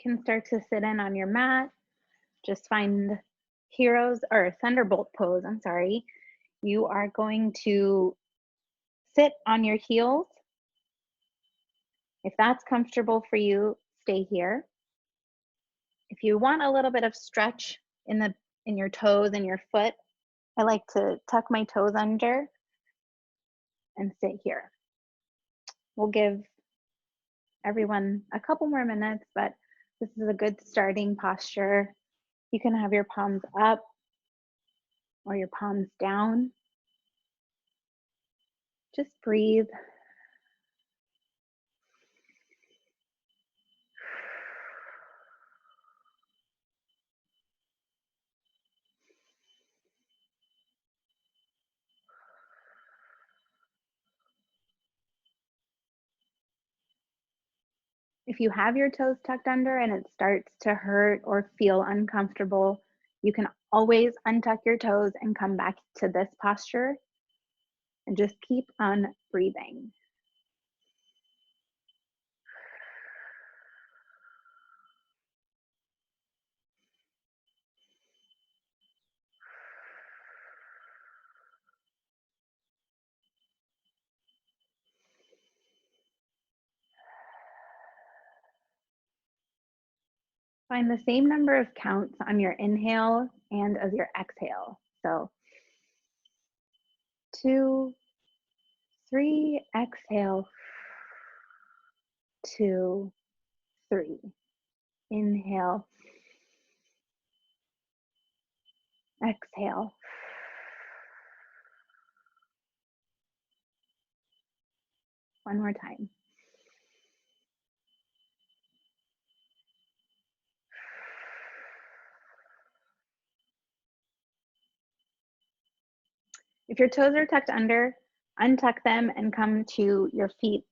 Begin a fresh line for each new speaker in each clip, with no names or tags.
can start to sit in on your mat. Just find heroes or thunderbolt pose, I'm sorry. You are going to sit on your heels. If that's comfortable for you, stay here. If you want a little bit of stretch in your toes and your foot, I like to tuck my toes under and sit here. We'll give everyone a couple more minutes, but this is a good starting posture. You can have your palms up or your palms down. Just breathe. If you have your toes tucked under and it starts to hurt or feel uncomfortable, you can always untuck your toes and come back to this posture and just keep on breathing. Find the same number of counts on your inhale and as your exhale. So 2, 3, exhale. 2, 3. Inhale, exhale. One more time. If your toes are tucked under, untuck them and come to your feet,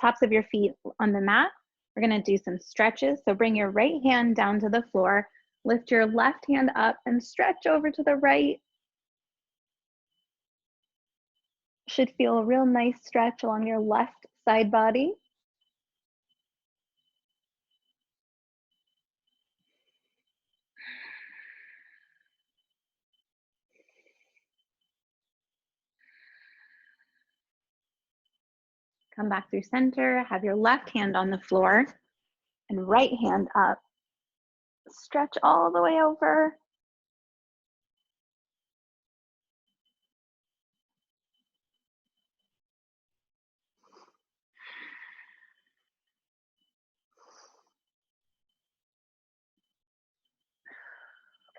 tops of your feet on the mat. We're gonna do some stretches. So bring your right hand down to the floor, lift your left hand up and stretch over to the right. Should feel a real nice stretch along your left side body. Come back through center, have your left hand on the floor and right hand up. Stretch all the way over.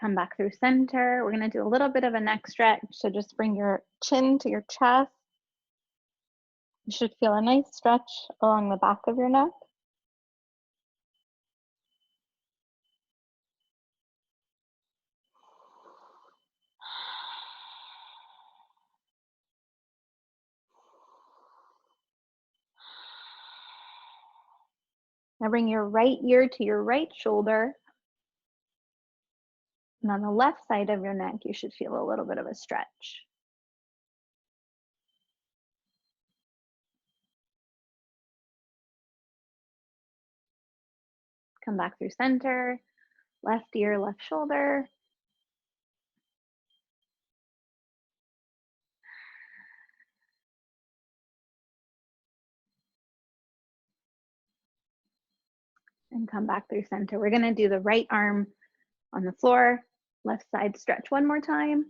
Come back through center. We're gonna do a little bit of a neck stretch. So just bring your chin to your chest. You should feel a nice stretch along the back of your neck. Now bring your right ear to your right shoulder. And on the left side of your neck, you should feel a little bit of a stretch. Come back through center, left ear, left shoulder. And come back through center. We're gonna do the right arm on the floor, left side stretch one more time.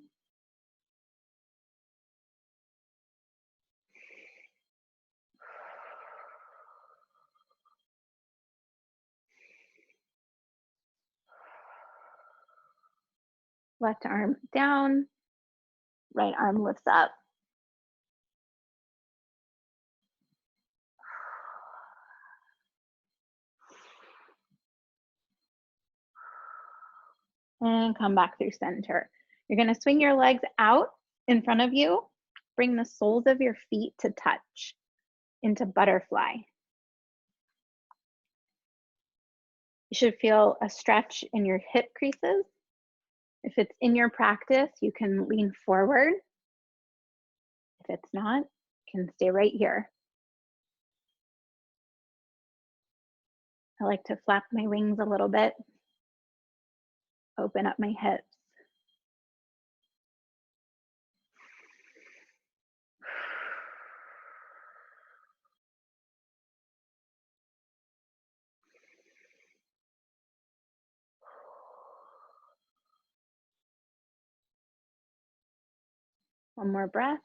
Left arm down, right arm lifts up. And come back through center. You're gonna swing your legs out in front of you. Bring the soles of your feet to touch into butterfly. You should feel a stretch in your hip creases. If it's in your practice, you can lean forward. If it's not, you can stay right here. I like to flap my wings a little bit, open up my hips. One more breath.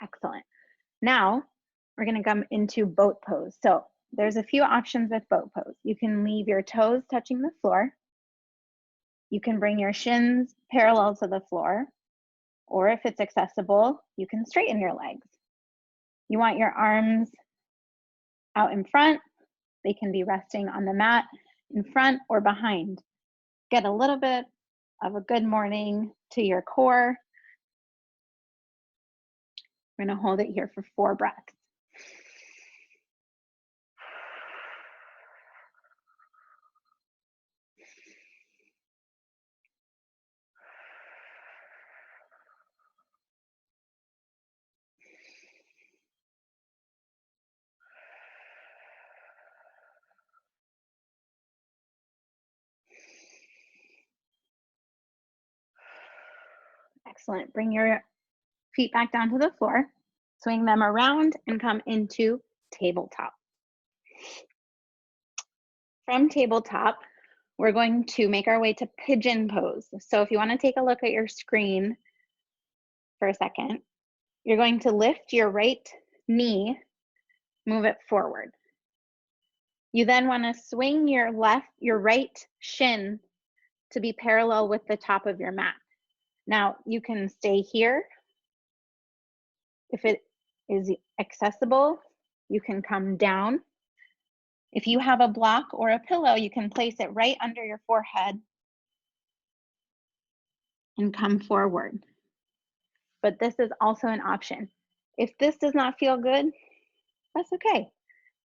Excellent. Now we're going to come into boat pose. So there's a few options with boat pose. You can leave your toes touching the floor. You can bring your shins parallel to the floor, or if it's accessible, you can straighten your legs. You want your arms out in front. They can be resting on the mat in front or behind. Get a little bit of a good morning to your core. We're going to hold it here for 4 breaths. Excellent. Bring your feet back down to the floor. Swing them around and come into tabletop. From tabletop, we're going to make our way to pigeon pose. So if you want to take a look at your screen for a second, you're going to lift your right knee, move it forward. You then want to swing your right shin to be parallel with the top of your mat. Now you can stay here. If it is accessible, you can come down. If you have a block or a pillow, you can place it right under your forehead and come forward. But this is also an option. If this does not feel good, that's okay.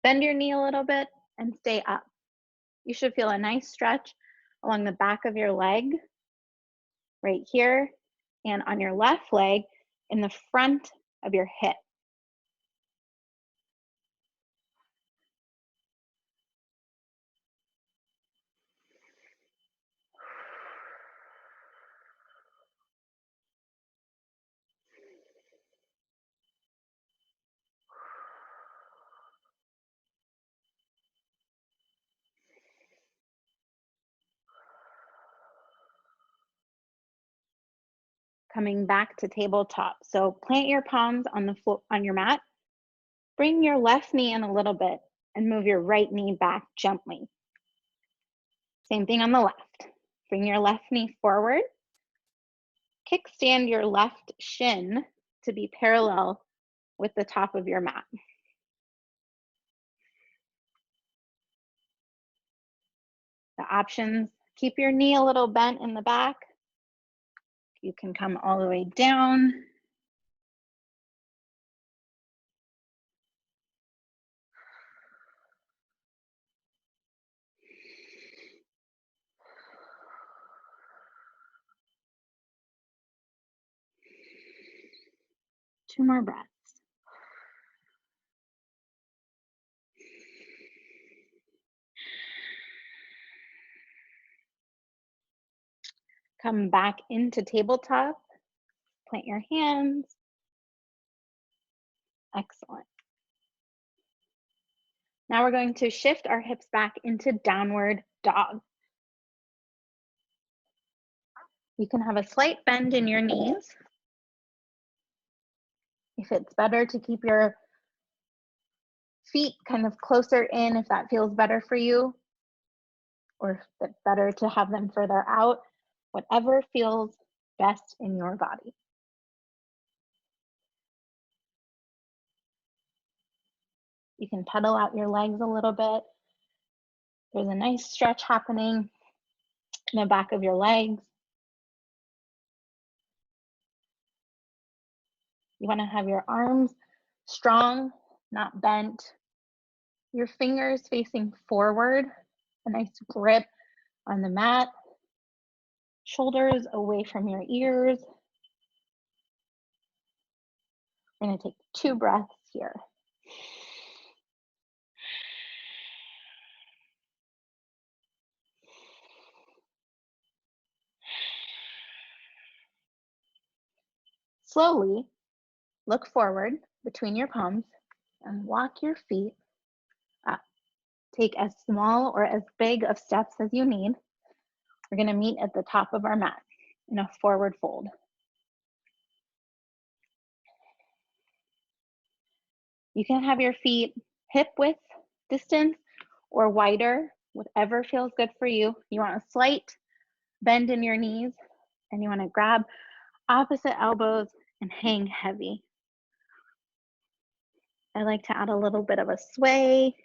Bend your knee a little bit and stay up. You should feel a nice stretch along the back of your leg, right here, and on your left leg in the front of your hip. Coming back to tabletop. So plant your palms on the floor, on your mat. Bring your left knee in a little bit and move your right knee back gently. Same thing on the left. Bring your left knee forward. Kickstand your left shin to be parallel with the top of your mat. The options, keep your knee a little bent in the back. You can come all the way down. Two more breaths. Come back into tabletop. Plant your hands. Excellent. Now we're going to shift our hips back into downward dog. You can have a slight bend in your knees. If it's better to keep your feet kind of closer in, if that feels better for you, or if it's better to have them further out, whatever feels best in your body. You can pedal out your legs a little bit. There's a nice stretch happening in the back of your legs. You want to have your arms strong, not bent. Your fingers facing forward, a nice grip on the mat. Shoulders away from your ears. We're going to take 2 breaths here. Slowly look forward between your palms and walk your feet up. Take as small or as big of steps as you need. We're going to meet at the top of our mat in a forward fold. You can have your feet hip width distance or wider, whatever feels good for you. You want a slight bend in your knees, and you want to grab opposite elbows and hang heavy. I like to add a little bit of a sway.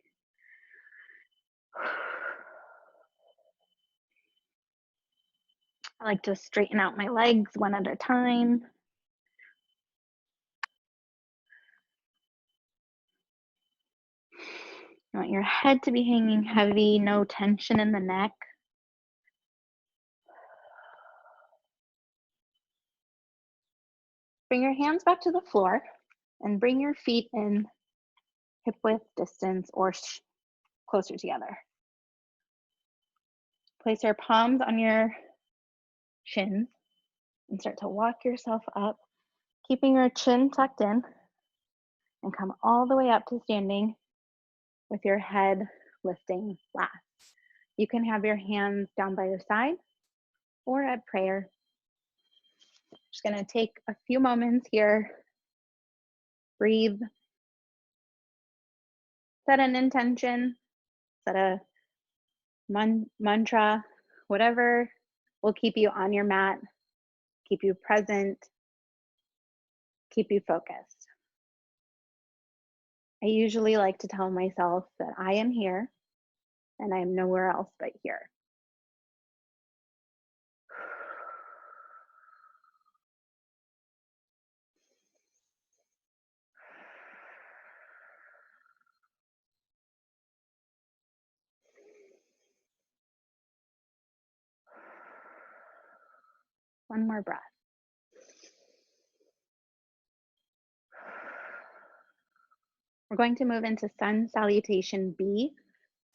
I like to straighten out my legs one at a time. You want your head to be hanging heavy, no tension in the neck. Bring your hands back to the floor and bring your feet in hip width distance or closer together. Place your palms on your shins and start to walk yourself up, keeping your chin tucked in, and come all the way up to standing with your head lifting last. You can have your hands down by your side or at prayer. Just gonna take a few moments here, breathe, set an intention, set a mantra, whatever will keep you on your mat, keep you present, keep you focused. I usually like to tell myself that I am here and I am nowhere else but here. One more breath. We're going to move into Sun Salutation B.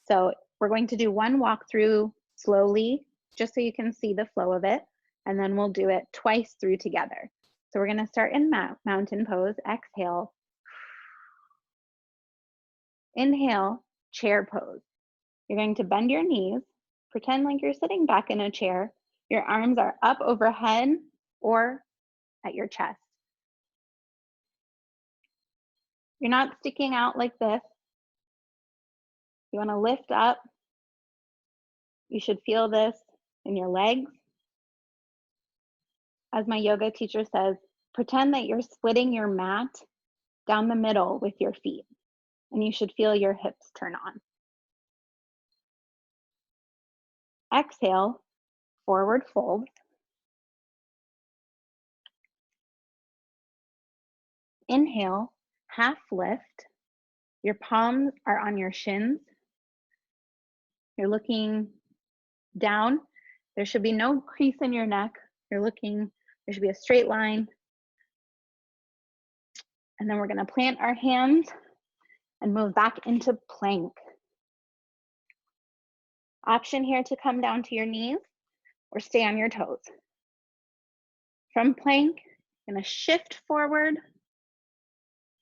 So we're going to do one walkthrough slowly, just so you can see the flow of it, and then we'll do it twice through together. So we're gonna start in mountain pose, exhale. Inhale, chair pose. You're going to bend your knees, pretend like you're sitting back in a chair. Your arms are up overhead or at your chest. You're not sticking out like this. You wanna lift up. You should feel this in your legs. As my yoga teacher says, pretend that you're splitting your mat down the middle with your feet, and you should feel your hips turn on. Exhale, forward fold. Inhale, half lift. Your palms are on your shins. You're looking down. There should be no crease in your neck. There should be a straight line. And then we're gonna plant our hands and move back into plank. Option here to come down to your knees or stay on your toes. From plank, you're gonna shift forward,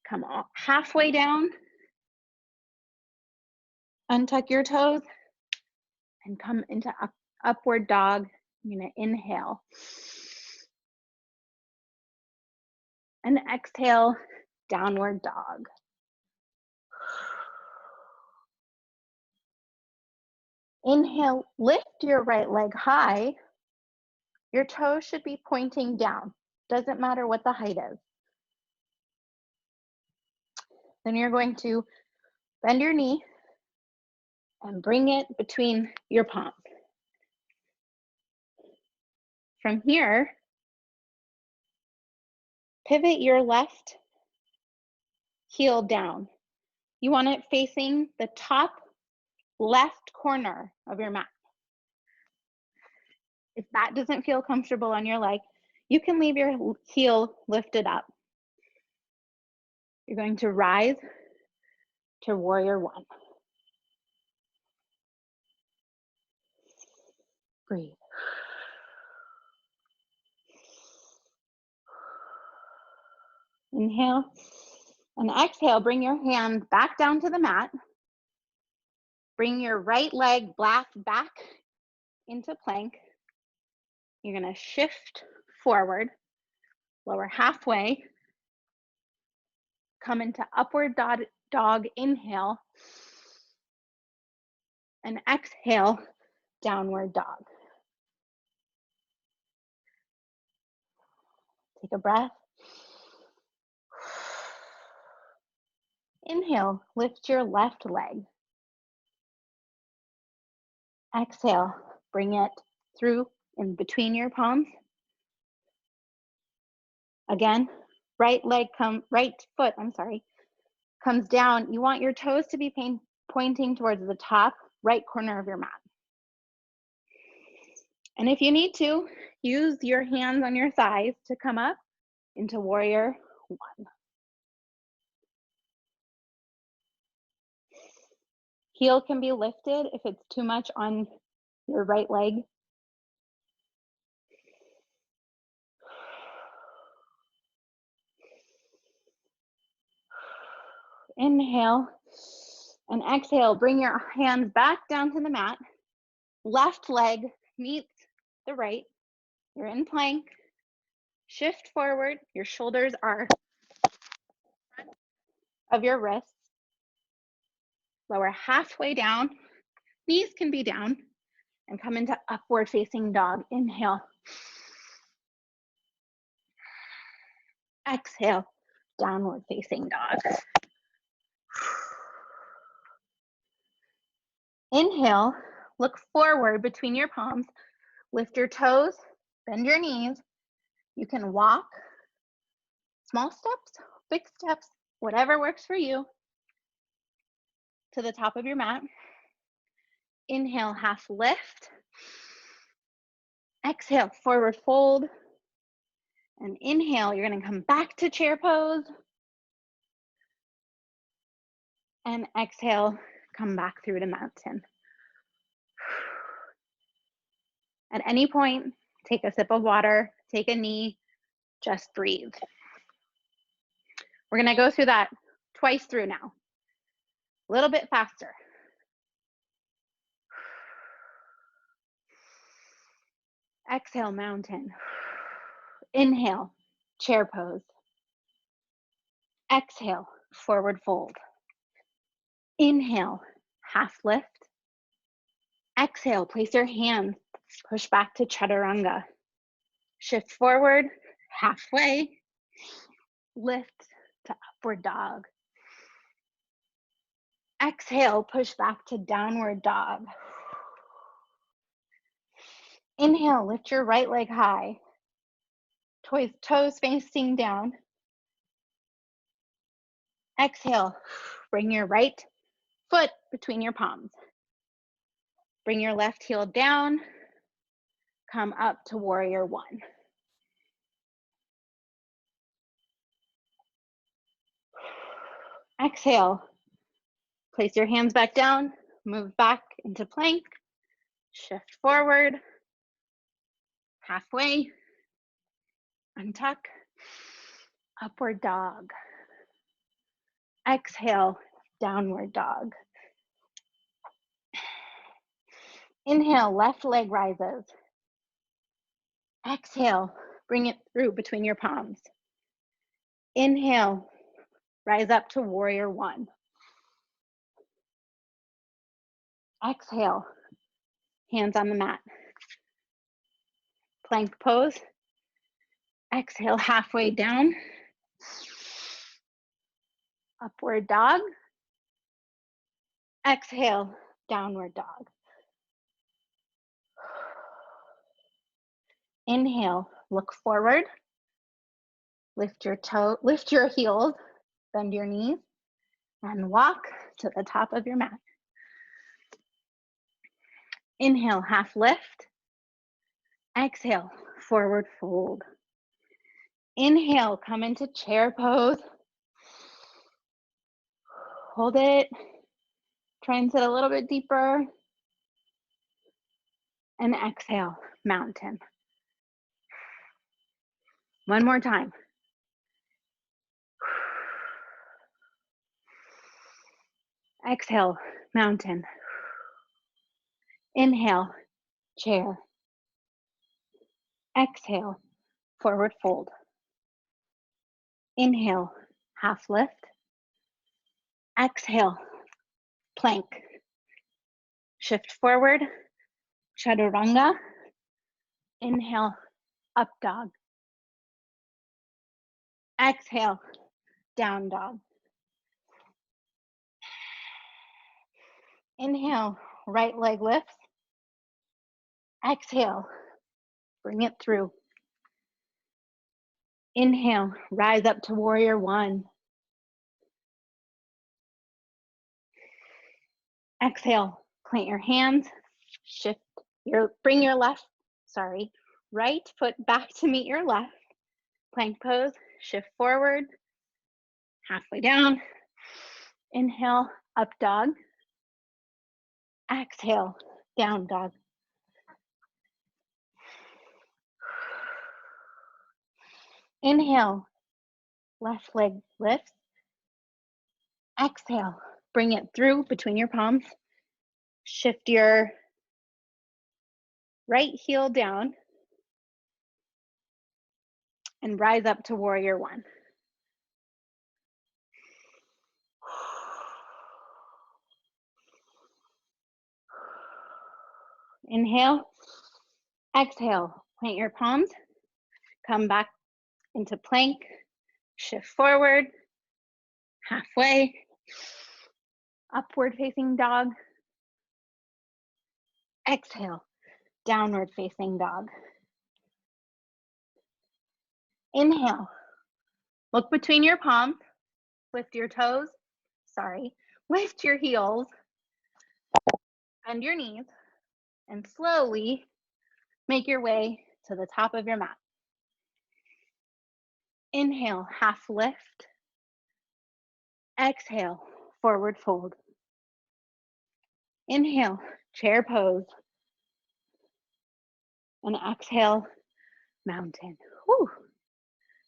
come halfway down, untuck your toes, and come into upward dog. I'm gonna inhale. And exhale, downward dog. Inhale, lift your right leg high. Your toes should be pointing down. Doesn't matter what the height is. Then you're going to bend your knee and bring it between your palms. From here, pivot your left heel down. You want it facing the top left corner of your mat. If that doesn't feel comfortable on your leg, you can leave your heel lifted up. You're going to rise to warrior one. Breathe. Inhale and exhale. Bring your hands back down to the mat. Bring your right leg back into plank. You're going to shift forward, lower halfway, come into upward dog, inhale, and exhale, downward dog. Take a breath. Inhale, lift your left leg. Exhale, bring it through in between your palms. Again, right foot comes down. You want your toes to be pointing towards the top right corner of your mat. And if you need to, use your hands on your thighs to come up into warrior one. Heel can be lifted if it's too much on your right leg. Inhale and exhale. Bring your hands back down to the mat. Left leg meets the right. You're in plank. Shift forward. Your shoulders are of your wrists. Lower halfway down. Knees can be down. And come into upward facing dog. Inhale. Exhale. Downward facing dog. Inhale. Look forward between your palms. Lift your toes. Bend your knees. You can walk. Small steps, big steps, whatever works for you, to the top of your mat. Inhale, half lift. Exhale, forward fold. And inhale, you're going to come back to chair pose. And exhale, come back through to mountain. At any point, take a sip of water, take a knee, just breathe. We're going to go through that twice through now. A little bit faster. Exhale, mountain. Inhale, chair pose. Exhale, forward fold. Inhale, half lift. Exhale, place your hands, push back to chaturanga. Shift forward, halfway. Lift to upward dog. Exhale, push back to downward dog. Inhale, lift your right leg high. Toes facing down. Exhale, bring your right foot between your palms. Bring your left heel down. Come up to warrior one. Exhale, place your hands back down, move back into plank, shift forward, halfway, untuck, upward dog. Exhale, downward dog. Inhale, left leg rises. Exhale, bring it through between your palms. Inhale, rise up to warrior one. Exhale, hands on the mat. Plank pose. Exhale, halfway down. Upward dog. Exhale, downward dog. Inhale, look forward. Lift your heels, bend your knees, and walk to the top of your mat. Inhale, half lift. Exhale, forward fold. Inhale, come into chair pose. Hold it. Try and sit a little bit deeper. And exhale, mountain. One more time. Exhale, mountain. Inhale, chair. Exhale, forward fold. Inhale, half lift. Exhale, plank. Shift forward, chaturanga. Inhale, up dog. Exhale, down dog. Inhale, right leg lifts. Exhale, bring it through. Inhale, rise up to warrior one. Exhale, plant your hands, bring your right foot back to meet your left. Plank pose, shift forward, halfway down. Inhale, up dog. Exhale, down dog. Inhale, left leg lifts. Exhale, bring it through between your palms. Shift your right heel down and rise up to warrior one. Inhale, exhale, plant your palms, come back into plank, shift forward, halfway, upward facing dog. Exhale, downward facing dog. Inhale, look between your palms, lift your toes, lift your heels, bend your knees, and slowly make your way to the top of your mat. Inhale, half lift. Exhale, forward fold. Inhale, chair pose. And exhale, mountain. Whew.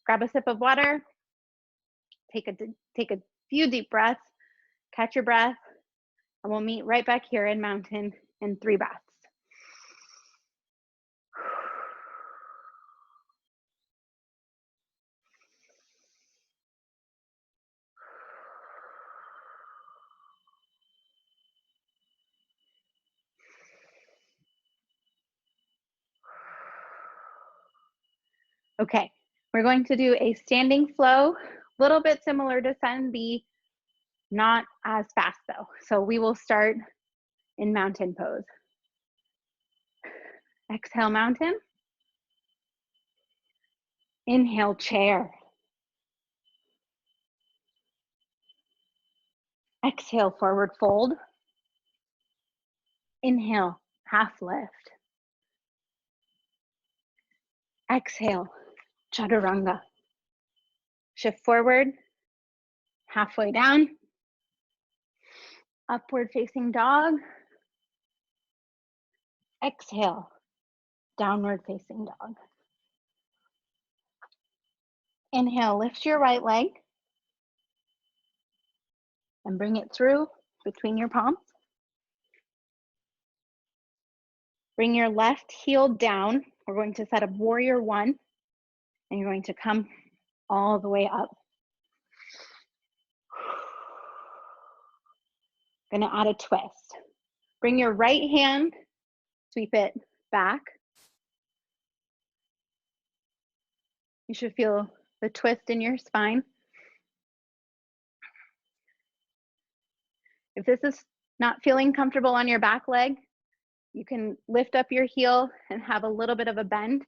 Grab a sip of water. Take a few deep breaths. Catch your breath. And we'll meet right back here in mountain in 3 breaths. Okay, we're going to do a standing flow, a little bit similar to Sun B, not as fast though. So we will start in mountain pose. Exhale, mountain. Inhale, chair. Exhale, forward fold. Inhale, half lift. Exhale, chaturanga. Shift forward, halfway down. Upward facing dog. Exhale, downward facing dog. Inhale, lift your right leg and bring it through between your palms. Bring your left heel down. We're going to set up warrior one, and you're going to come all the way up. Gonna add a twist. Bring your right hand, sweep it back. You should feel the twist in your spine. If this is not feeling comfortable on your back leg, you can lift up your heel and have a little bit of a bend.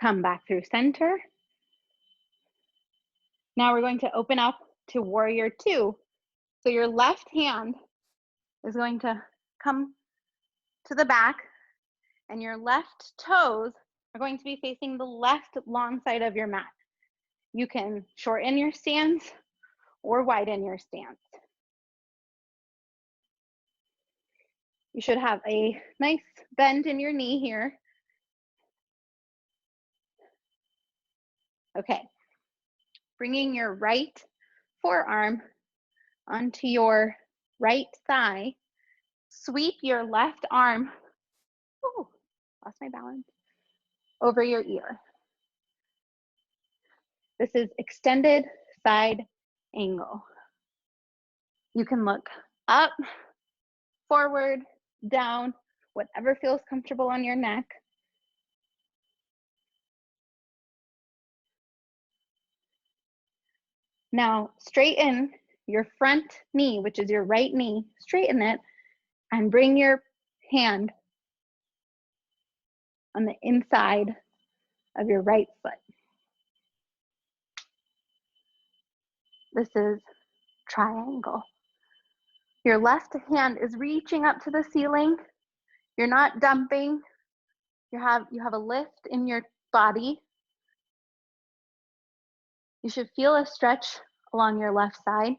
Come back through center. Now we're going to open up to warrior two. So your left hand is going to come to the back, and your left toes are going to be facing the left long side of your mat. You can shorten your stance or widen your stance. You should have a nice bend in your knee here. Okay, bringing your right forearm onto your right thigh. Sweep your left arm, ooh, lost my balance, over your ear. This is extended side angle. You can look up, forward, down, whatever feels comfortable on your neck. Now straighten your front knee, which is your right knee, straighten it and bring your hand on the inside of your right foot. This is triangle. Your left hand is reaching up to the ceiling. You're not dumping. You have a lift in your body. You should feel a stretch along your left side.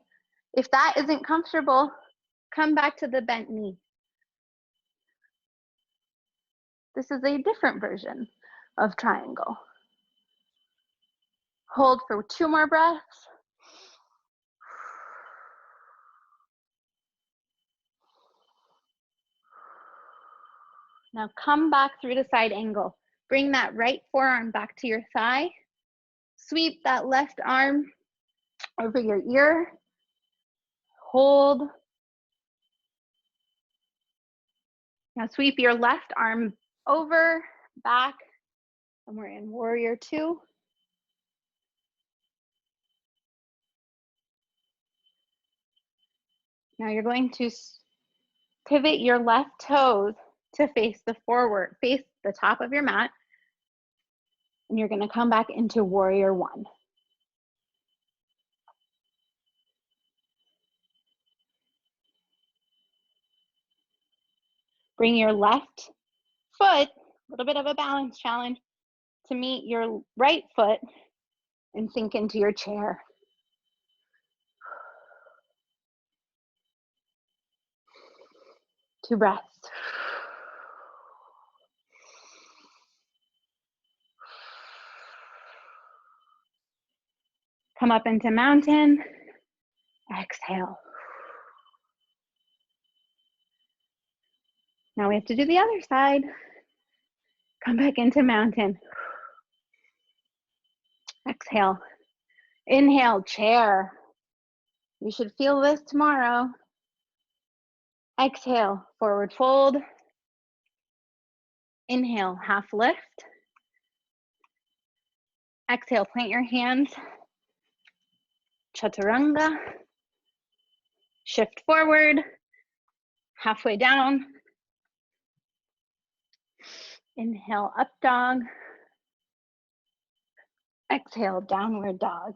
If that isn't comfortable, come back to the bent knee. This is a different version of triangle. Hold for 2 more breaths. Now come back through to side angle. Bring that right forearm back to your thigh. Sweep that left arm over your ear. Hold. Now sweep your left arm over, back, and we're in warrior 2. Now you're going to pivot your left toes to face the forward, face the top of your mat, and you're going to come back into warrior 1. Bring your left foot, a little bit of a balance challenge, to meet your right foot and sink into your chair. Two breaths. Come up into mountain. Exhale. Now we have to do the other side. Come back into mountain. Exhale. Inhale, chair. You should feel this tomorrow. Exhale, forward fold. Inhale, half lift. Exhale, plant your hands. Chaturanga. Shift forward. Halfway down. Inhale, up dog. Exhale, downward dog.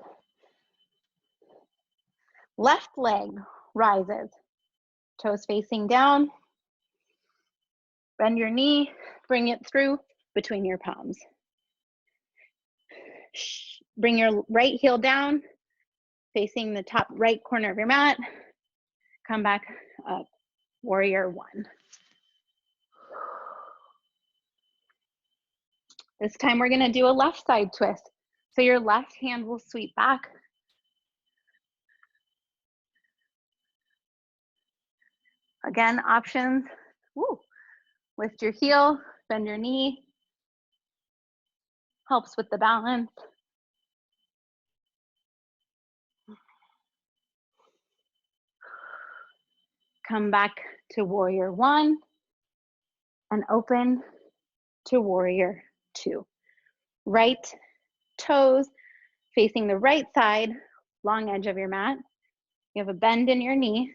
Left leg rises. Toes facing down. Bend your knee, bring it through between your palms. Bring your right heel down, facing the top right corner of your mat. Come back up, warrior 1. This time we're gonna do a left side twist. So your left hand will sweep back. Again, options. Woo. Lift your heel, bend your knee. Helps with the balance. Come back to warrior 1 and open to warrior 2. Right toes facing the right side, long edge of your mat. You have a bend in your knee.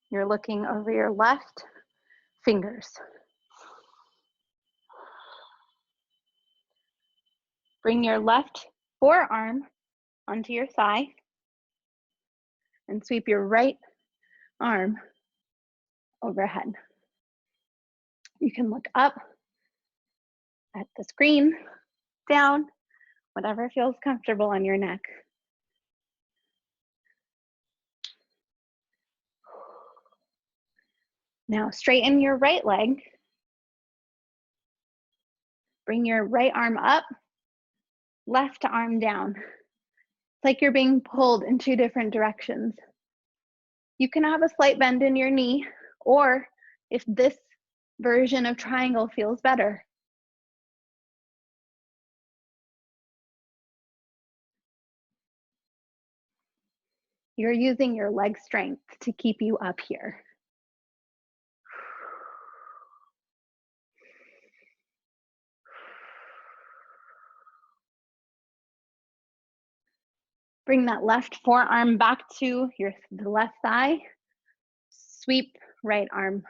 You're looking over your left fingers. Bring your left forearm onto your thigh and sweep your right arm overhead. You can look up at the screen, down, whatever feels comfortable on your neck. Now straighten your right leg. Bring your right arm up, left arm down. It's like you're being pulled in two different directions. You can have a slight bend in your knee, or if this version of triangle feels better, you're using your leg strength to keep you up here. Bring that left forearm back to the left thigh. Sweep right arm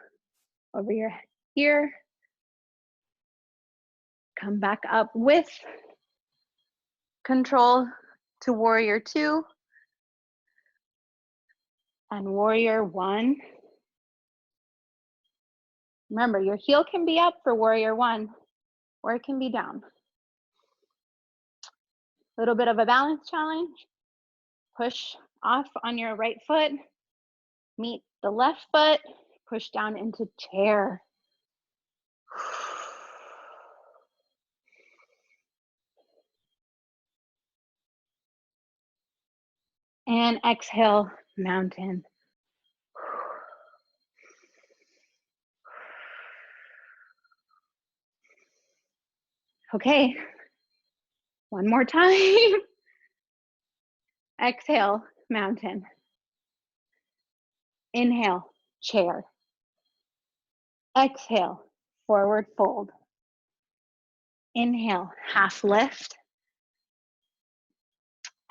over your ear. Come back up with control to warrior 2 and warrior 1. Remember, your heel can be up for warrior 1 or it can be down. A little bit of a balance challenge. Push off on your right foot, meet the left foot, push down into chair. And exhale, mountain. Okay, one more time. Exhale, mountain. Inhale, chair. Exhale, forward fold. Inhale, half lift.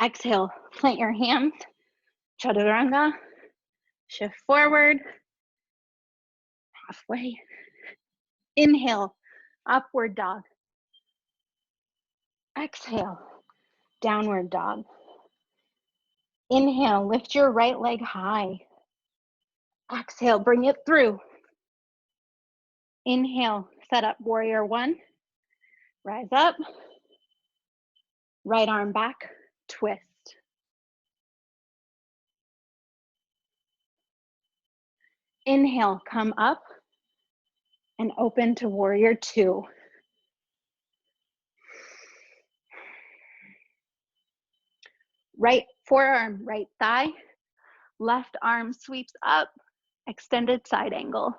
Exhale, plant your hands, chaturanga. Shift forward, halfway. Inhale, upward dog. Exhale, downward dog. Inhale, lift your right leg high. Exhale, bring it through. Inhale, set up warrior 1. Rise up. Right arm back, twist. Inhale, come up and open to warrior 2. Right forearm, right thigh. Left arm sweeps up, extended side angle.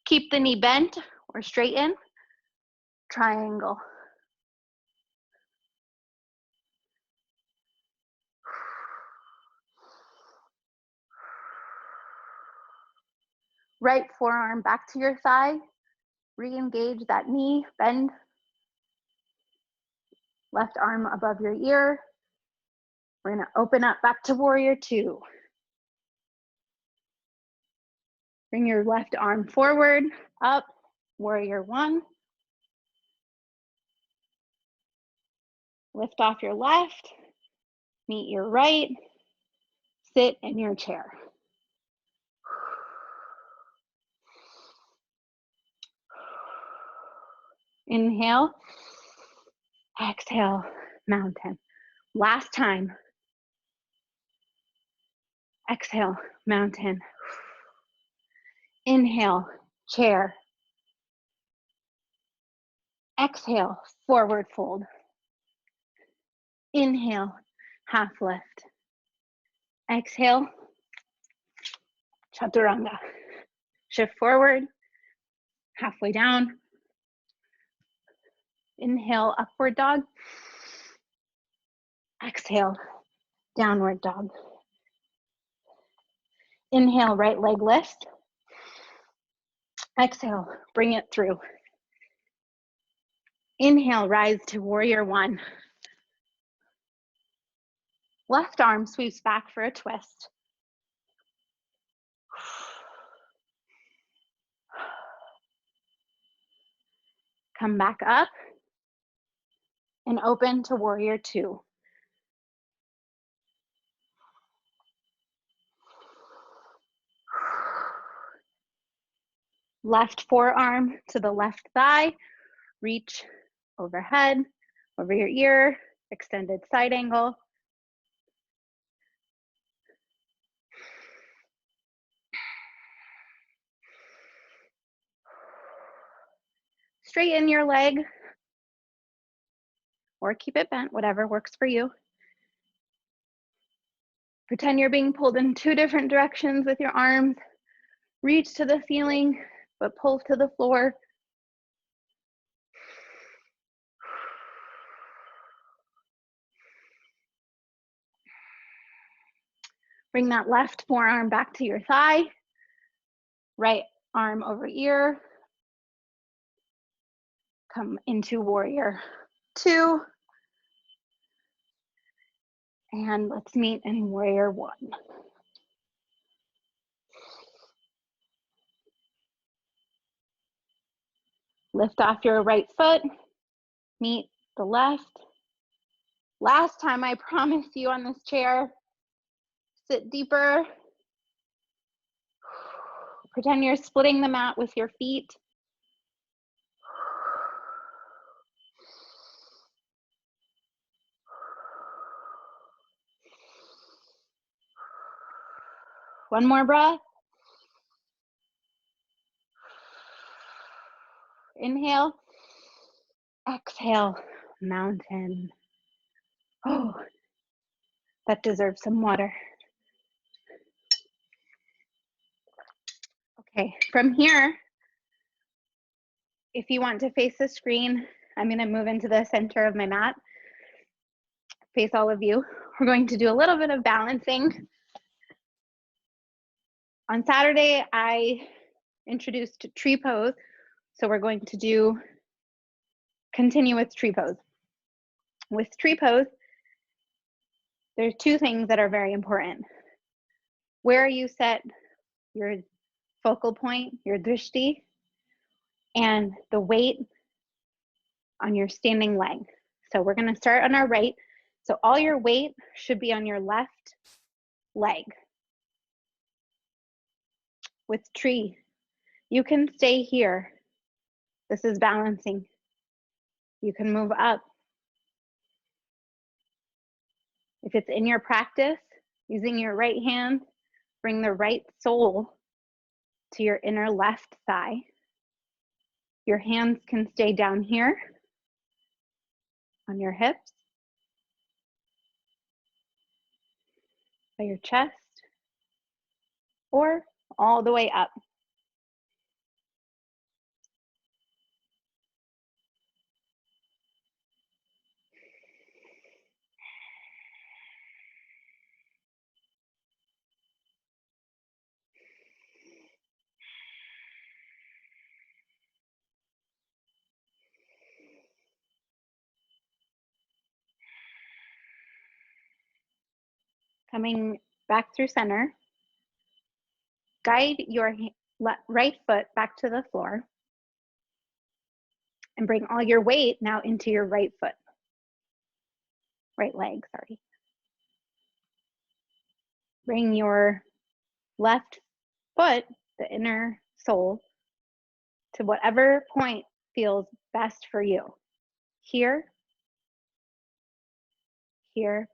Keep the knee bent or straighten, triangle. Right forearm back to your thigh. Re-engage that knee, bend. Left arm above your ear. We're gonna open up back to warrior 2. Bring your left arm forward, up, warrior 1. Lift off your left, meet your right, sit in your chair. Inhale, exhale, mountain. Last time. Exhale, mountain. Inhale, chair. Exhale, forward fold. Inhale, half lift. Exhale, chaturanga. Shift forward, halfway down. Inhale, upward dog. Exhale, downward dog. Inhale, right leg lift. Exhale, bring it through. Inhale, rise to warrior 1. Left arm sweeps back for a twist. Come back up and open to warrior 2. Left forearm to the left thigh, reach overhead, over your ear, extended side angle. Straighten your leg or keep it bent, whatever works for you. Pretend you're being pulled in 2 different directions with your arms. Reach to the ceiling, but pull to the floor. Bring that left forearm back to your thigh. Right arm over ear. Come into warrior 2. And let's meet in warrior 1. Lift off your right foot, meet the left. Last time I promise you on this chair, sit deeper. Pretend you're splitting the mat with your feet. One more breath. Inhale. Exhale, mountain. Oh, that deserves some water. Okay, from here, if you want to face the screen, I'm going to move into the center of my mat. Face all of you. We're going to do a little bit of balancing. On Saturday, I introduced tree pose, so we're going to continue with tree pose. With tree pose, there's 2 things that are very important. Where you set your focal point, your drishti, and the weight on your standing leg. So we're going to start on our right. So all your weight should be on your left leg. With tree, you can stay here. This is balancing. You can move up. If it's in your practice, using your right hand, bring the right sole to your inner left thigh. Your hands can stay down here on your hips, by your chest, or all the way up. Coming back through center, guide your right foot back to the floor and bring all your weight now into your right foot, right leg, sorry. Bring your left foot, the inner sole, to whatever point feels best for you. Here, here,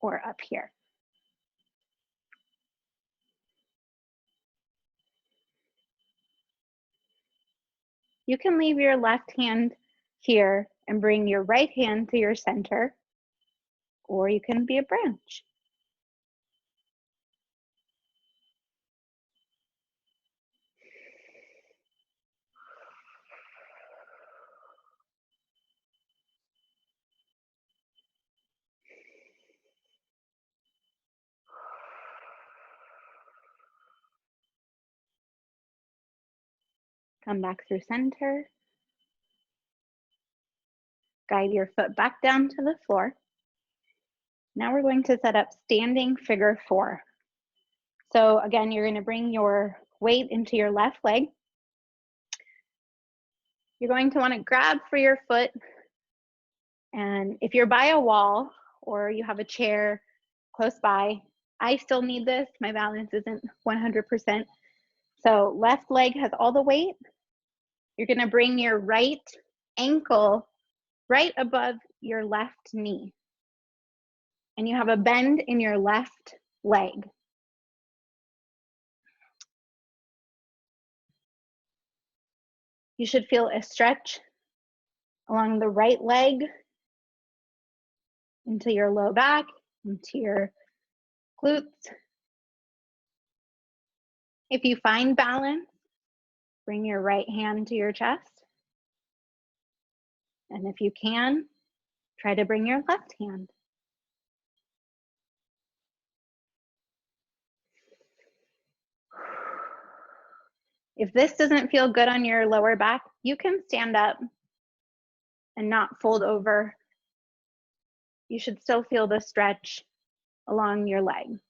or up here. You can leave your left hand here and bring your right hand to your center, or you can be a branch. Come back through center. Guide your foot back down to the floor. Now we're going to set up standing figure 4. So again, you're going to bring your weight into your left leg. You're going to want to grab for your foot. And if you're by a wall or you have a chair close by, I still need this. My balance isn't 100%. So left leg has all the weight. You're gonna bring your right ankle right above your left knee. And you have a bend in your left leg. You should feel a stretch along the right leg into your low back, into your glutes. If you find balance, bring your right hand to your chest. And if you can, try to bring your left hand. If this doesn't feel good on your lower back, you can stand up and not fold over. You should still feel the stretch along your leg.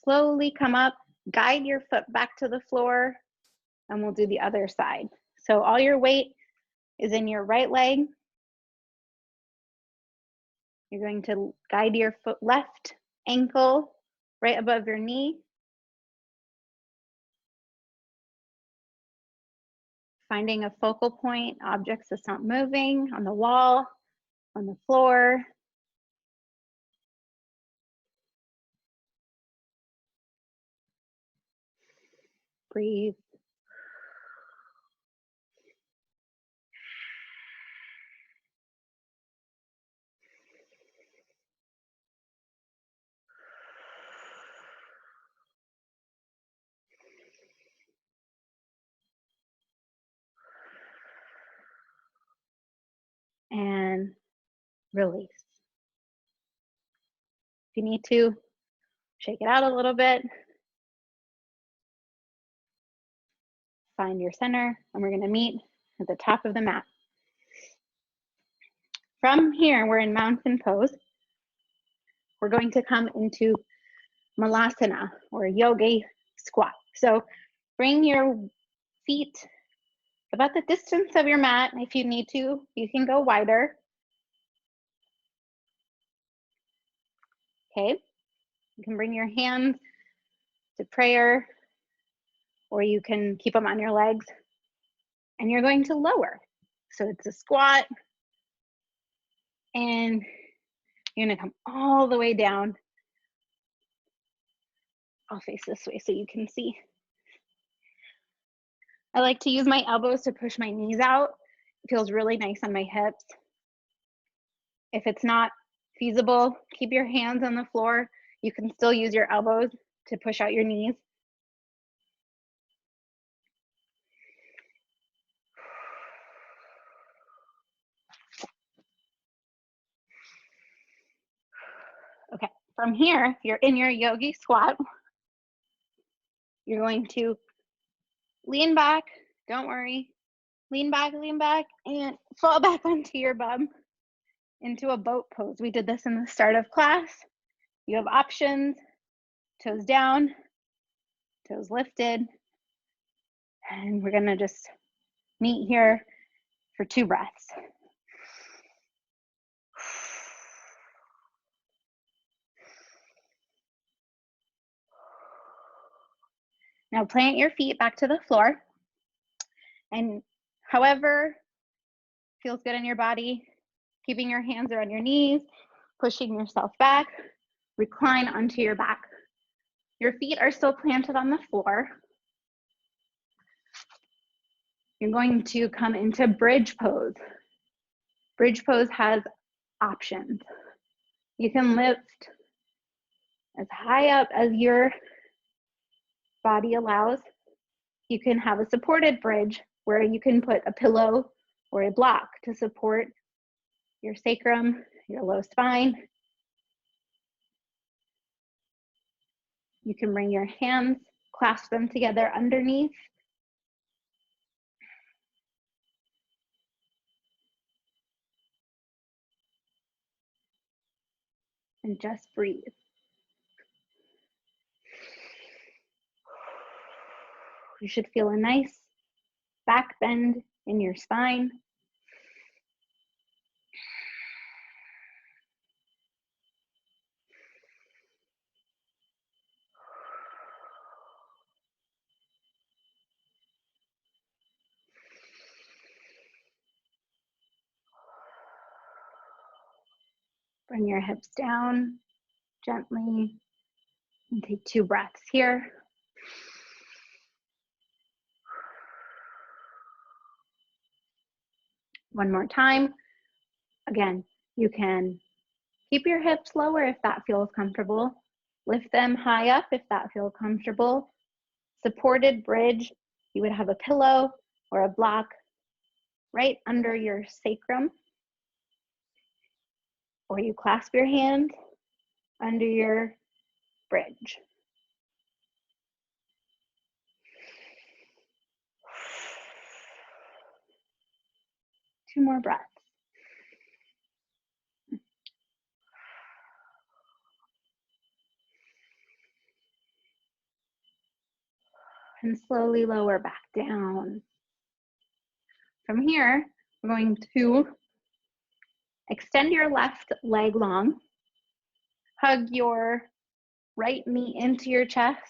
Slowly come up, guide your foot back to the floor, and we'll do the other side. So all your weight is in your right leg. You're going to guide your foot left ankle right above your knee. Finding a focal point, objects that's not moving, on the wall, on the floor. Breathe. And release. If you need to, shake it out a little bit. Find your center, and we're going to meet at the top of the mat. From here, we're in mountain pose. We're going to come into Malasana, or yogi squat. So bring your feet about the distance of your mat. If you need to, you can go wider. Okay, you can bring your hands to prayer, or you can keep them on your legs, and you're going to lower. So it's a squat, and you're gonna come all the way down. I'll face this way so you can see. I like to use my elbows to push my knees out. It feels really nice on my hips. If it's not feasible, keep your hands on the floor. You can still use your elbows to push out your knees. Okay, from here, if you're in your yogi squat, you're going to lean back, don't worry, lean back, and fall back onto your bum into a boat pose. We did this in the start of class. You have options, toes down, toes lifted, and we're gonna just meet here for 2 breaths. Now plant your feet back to the floor, and however feels good in your body, keeping your hands around your knees, pushing yourself back, recline onto your back. Your feet are still planted on the floor. You're going to come into bridge pose. Bridge pose has options. You can lift as high up as your body allows. You can have a supported bridge where you can put a pillow or a block to support your sacrum, your low spine. You can bring your hands, clasp them together underneath. And just breathe. You should feel a nice back bend in your spine. Bring your hips down gently and take 2 breaths here. One more time. Again, you can keep your hips lower if that feels comfortable. Lift them high up if that feels comfortable. Supported bridge, you would have a pillow or a block right under your sacrum, or you clasp your hand under your bridge. Two more breaths. And slowly lower back down. From here, we're going to extend your left leg long. Hug your right knee into your chest.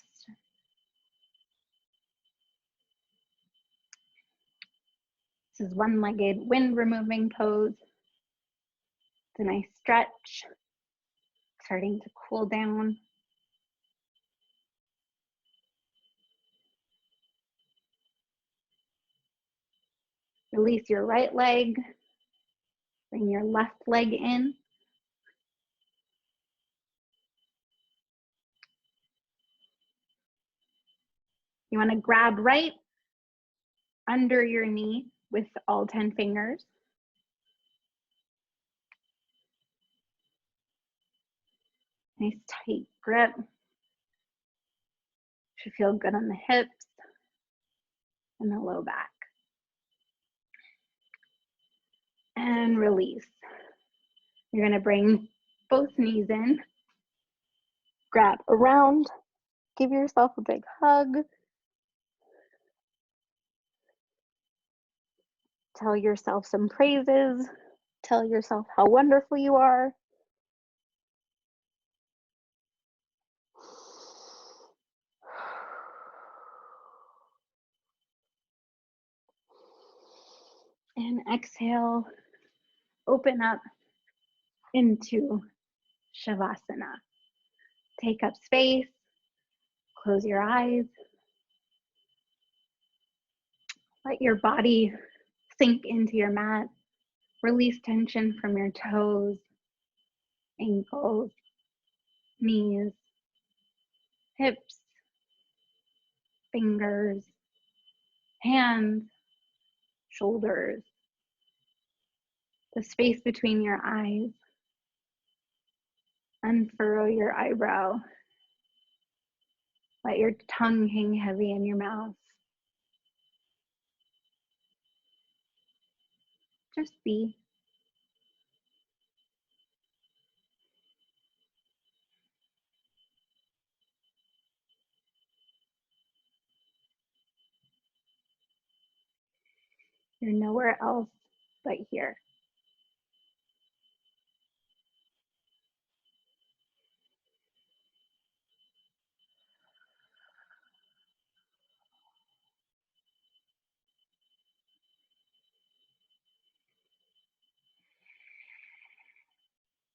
This is one-legged wind removing pose. It's a nice stretch, starting to cool down. Release your right leg. Bring your left leg in. You want to grab right under your knee with all 10 fingers. Nice tight grip. Should feel good on the hips and the low back. And release. You're going to bring both knees in. Grab around. Give yourself a big hug. Tell yourself some praises. Tell yourself how wonderful you are. And exhale, open up into Shavasana. Take up space, close your eyes. Let your body sink into your mat. Release tension from your toes, ankles, knees, hips, fingers, hands, shoulders, the space between your eyes. Unfurrow your eyebrow. Let your tongue hang heavy in your mouth. Just be. You're nowhere else but here.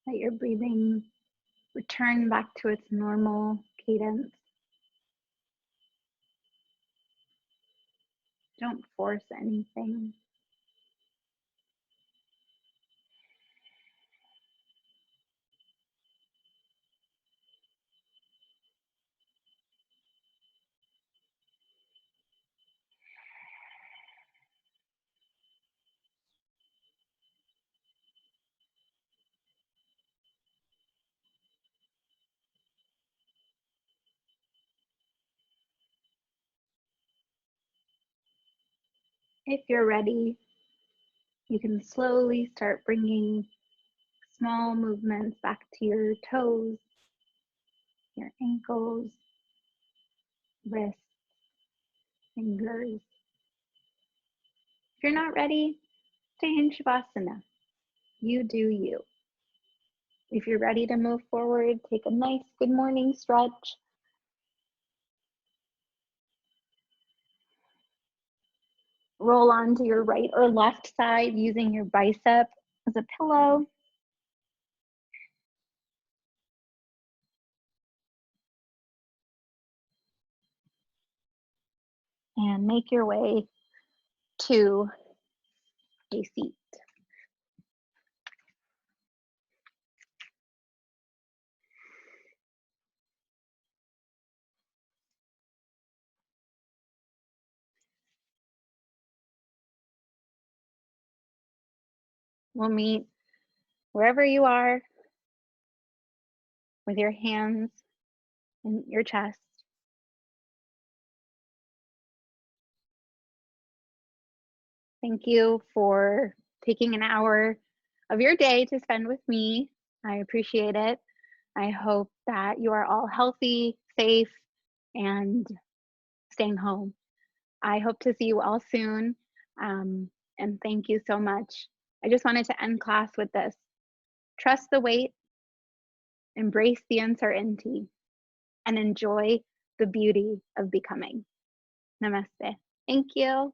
Let your breathing return back to its normal cadence. Don't force anything. If you're ready, you can slowly start bringing small movements back to your toes, your ankles, wrists, fingers. If you're not ready, stay in Shavasana. You do you. If you're ready to move forward, take a nice good morning stretch. Roll onto your right or left side using your bicep as a pillow. and make your way to a seat. We'll meet wherever you are with your hands in your chest. Thank you for taking an hour of your day to spend with me. I appreciate it. I hope that you are all healthy, safe, and staying home. I hope to see you all soon. And thank you so much. I just wanted to end class with this: trust the wait, embrace the uncertainty, and enjoy the beauty of becoming. Namaste. Thank you.